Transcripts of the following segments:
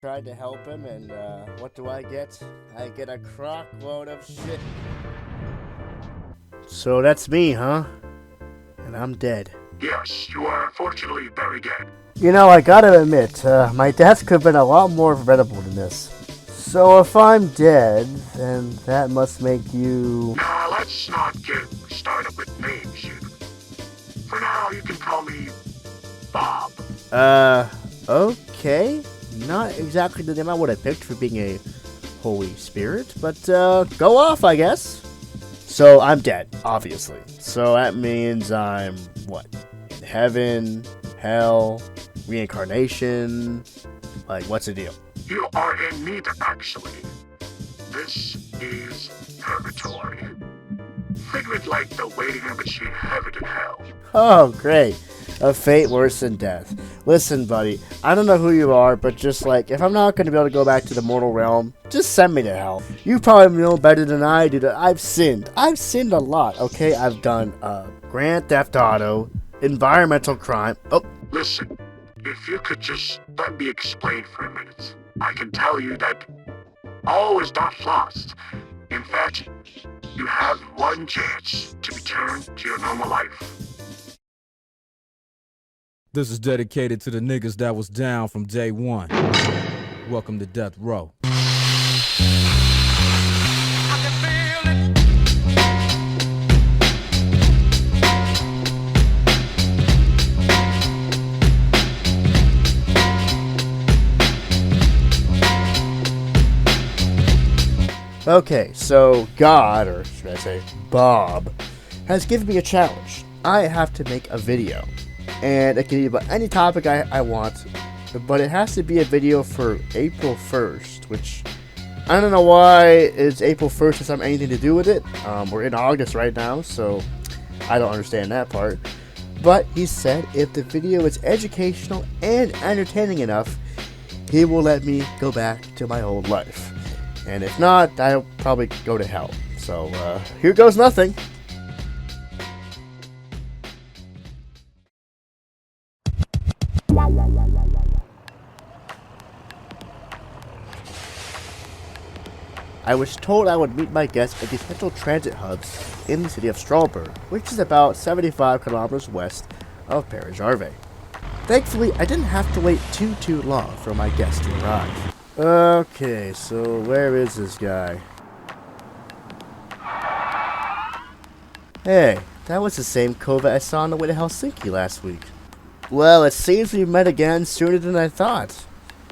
Tried to help him, and what do I get? I get a crock load of shit. So that's me, huh? And I'm dead. Yes, you are unfortunately very dead. You know, I gotta admit, my death could have been a lot more preventable than this. So if I'm dead, then that must make you... Nah, let's not get started with names, you. For now, you can call me Bob. Okay. Not exactly the name I would have picked for being a Holy Spirit, but go off, I guess. So I'm dead, obviously. So that means I'm, what? Heaven, hell, reincarnation. Like, what's the deal? You are in neither, actually. This is purgatory. Think of it like the waiting in between heaven and hell. Oh, great. A fate worse than death. Listen, buddy, I don't know who you are, but just like, if I'm not going to be able to go back to the mortal realm, just send me to hell. You probably know better than I do that I've sinned. I've sinned a lot, okay? I've done Grand Theft Auto, environmental crime. Oh. Listen, if you could just let me explain for a minute, I can tell you that all is not lost. In fact, you have one chance to return to your normal life. This is dedicated to the niggas that was down from day one. Welcome to Death Row. Okay, so God, or should I say Bob, has given me a challenge. I have to make a video. And it can be about any topic I want, but it has to be a video for April 1st, which I don't know why it's April 1st has have anything to do with it. We're in August right now, so I don't understand that part. But he said if the video is educational and entertaining enough, he will let me go back to my old life. And if not, I'll probably go to hell. So here goes nothing. I was told I would meet my guests at the central transit hubs in the city of Stralburg, which is about 75 kilometers west of Paris-Jarvet. Thankfully, I didn't have to wait too long for my guests to arrive. Okay, so where is this guy? Hey, that was the same Covet I saw on the way to Helsinki last week. Well, it seems we met again sooner than I thought.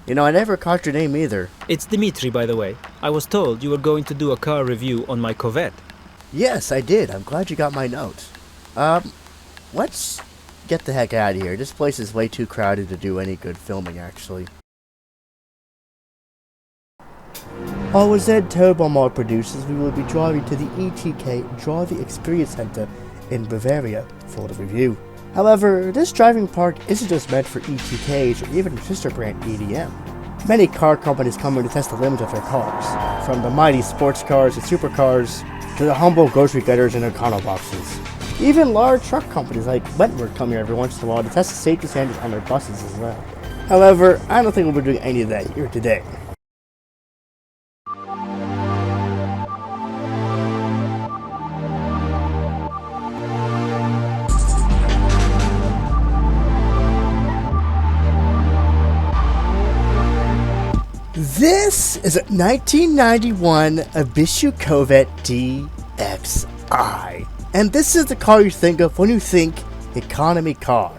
You know, I never caught your name either. It's Dimitry, by the way. I was told you were going to do a car review on my Covet. Yes, I did. I'm glad you got my note. Let's get the heck out of here. This place is way too crowded to do any good filming, actually. Our Z Turbomod producers, we will be driving to the ETK Experience Center in Bavaria for the review. However, this driving park isn't just meant for ETKs or even sister brand EDM. Many car companies come here to test the limits of their cars, from the mighty sports cars and supercars to the humble grocery getters and econo boxes. Even large truck companies like Wentworth come here every once in a while to test the safety standards on their buses as well. However, I don't think we'll be doing any of that here today. This is a 1991 Ibishu Covet DXi. And this is the car you think of when you think economy car.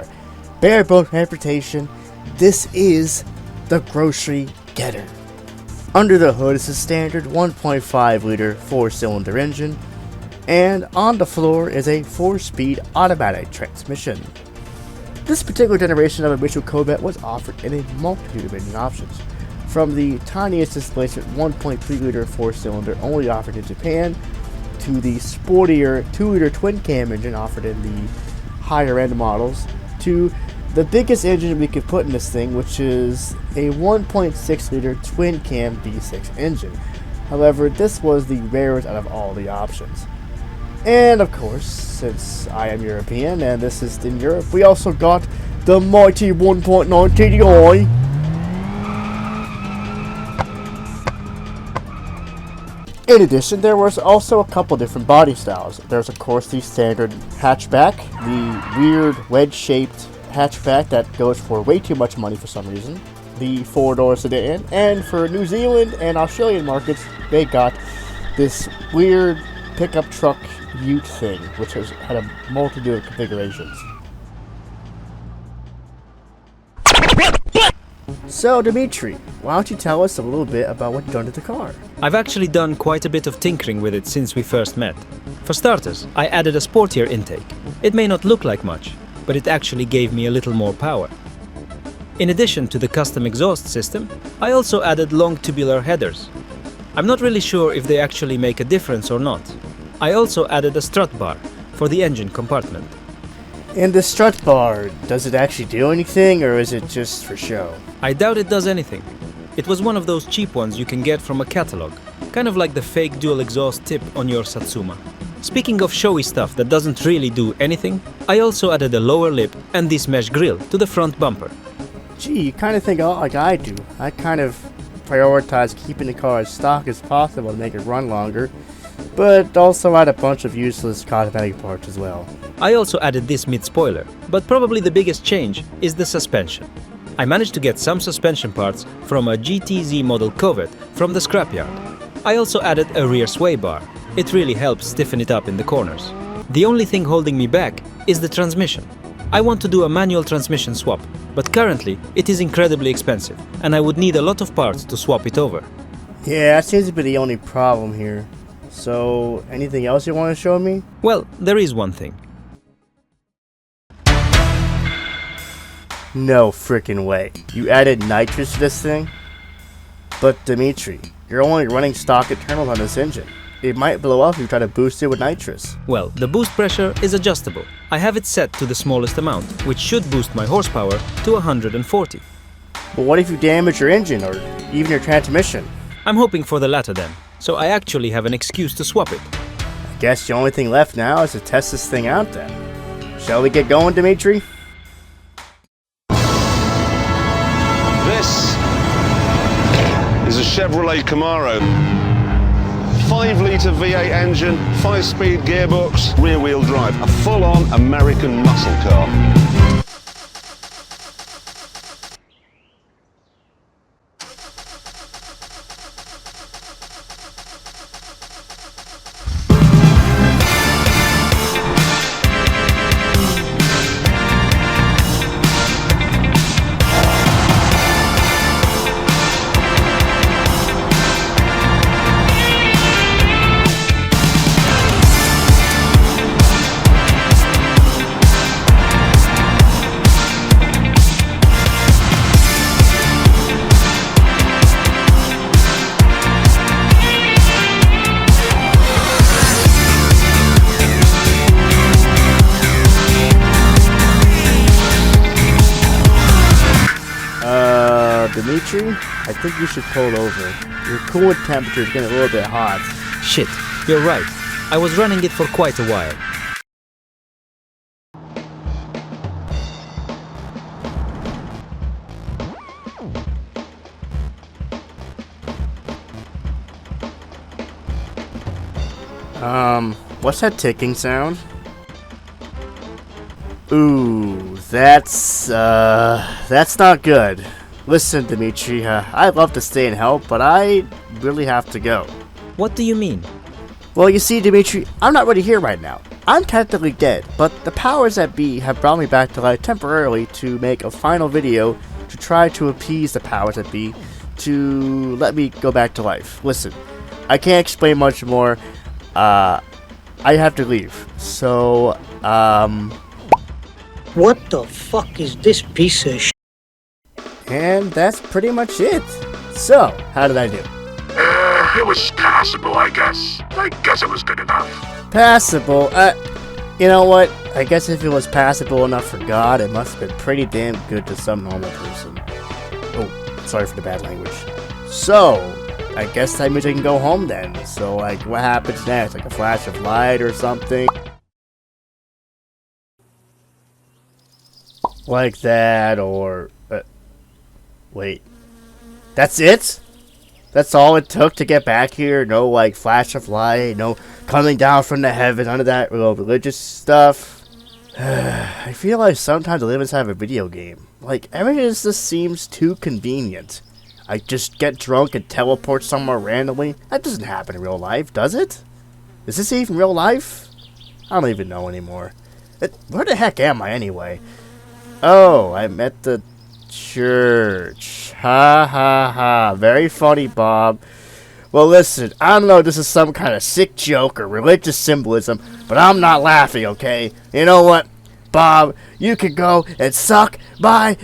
Bare bones transportation, this is the grocery getter. Under the hood is a standard 1.5 liter 4-cylinder engine, and on the floor is a 4-speed automatic transmission. This particular generation of Ibishu Covet was offered in a multitude of engine options, from the tiniest displacement 1.3 liter 4-cylinder only offered in Japan, to the sportier 2-liter twin-cam engine offered in the higher-end models, to the biggest engine we could put in this thing, which is a 1.6 liter twin-cam V6 engine. However, this was the rarest out of all the options. And of course, since I am European and this is in Europe, we also got the mighty 1.9 TDI. In addition, there was also a couple different body styles. There's of course the standard hatchback, the weird wedge-shaped hatchback that goes for way too much money for some reason, the 4-door sedan, and for New Zealand and Australian markets, they got this weird pickup truck ute thing, which had a multitude of configurations. So, Dimitry, why don't you tell us a little bit about what you've done to the car? I've actually done quite a bit of tinkering with it since we first met. For starters, I added a sportier intake. It may not look like much, but it actually gave me a little more power. In addition to the custom exhaust system, I also added long tubular headers. I'm not really sure if they actually make a difference or not. I also added a strut bar for the engine compartment. And the strut bar, does it actually do anything, or is it just for show? I doubt it does anything. It was one of those cheap ones you can get from a catalog, kind of like the fake dual exhaust tip on your Satsuma. Speaking of showy stuff that doesn't really do anything, I also added a lower lip and this mesh grille to the front bumper. Gee, you kind of think a lot like I do. I kind of prioritize keeping the car as stock as possible to make it run longer, but also add a bunch of useless cosmetic parts as well. I also added this mid-spoiler, but probably the biggest change is the suspension. I managed to get some suspension parts from a GTZ model Covet from the scrapyard. I also added a rear sway bar. It really helps stiffen it up in the corners. The only thing holding me back is the transmission. I want to do a manual transmission swap, but currently it is incredibly expensive, and I would need a lot of parts to swap it over. Yeah, that seems to be the only problem here. So, anything else you want to show me? Well, there is one thing. No frickin' way. You added nitrous to this thing? But Dimitry, you're only running stock internals on this engine. It might blow up if you try to boost it with nitrous. Well, the boost pressure is adjustable. I have it set to the smallest amount, which should boost my horsepower to 140. But what if you damage your engine or even your transmission? I'm hoping for the latter then, so I actually have an excuse to swap it. I guess the only thing left now is to test this thing out then. Shall we get going, Dimitry? This is a Chevrolet Camaro. 5-litre V8 engine, 5-speed gearbox, rear-wheel drive. A full-on American muscle car. Dimitry, I think you should pull over. Your coolant temperature is getting a little bit hot. Shit, you're right. I was running it for quite a while. What's that ticking sound? Ooh, that's not good. Listen, Dimitry, I'd love to stay and help, but I really have to go. What do you mean? Well, you see, Dimitry, I'm not really here right now. I'm technically dead, but the powers that be have brought me back to life temporarily to make a final video to try to appease the powers that be to let me go back to life. Listen, I can't explain much more. I have to leave. So, What the fuck is this piece of shit? and that's pretty much it. So, how did I do? It was passable, I guess. I guess it was good enough. Passable. You know what? I guess if it was passable enough for God, it must have been pretty damn good to some normal person. Oh, sorry for the bad language. So, I guess that means I can go home then. So, like, what happens next? Like a flash of light or something? Like that, or... wait. That's it? That's all it took to get back here? No, like, flash of light, no coming down from the heaven, none of that religious stuff? I feel like sometimes I live inside of a video game. Like, everything just seems too convenient. I just get drunk and teleport somewhere randomly. That doesn't happen in real life, does it? Is this even real life? I don't even know anymore. Where the heck am I anyway? Oh, I'm at the church. Ha ha ha. Very funny, Bob. Well, listen, I don't know if this is some kind of sick joke or religious symbolism, but I'm not laughing, okay? You know what? Bob, you can go and suck my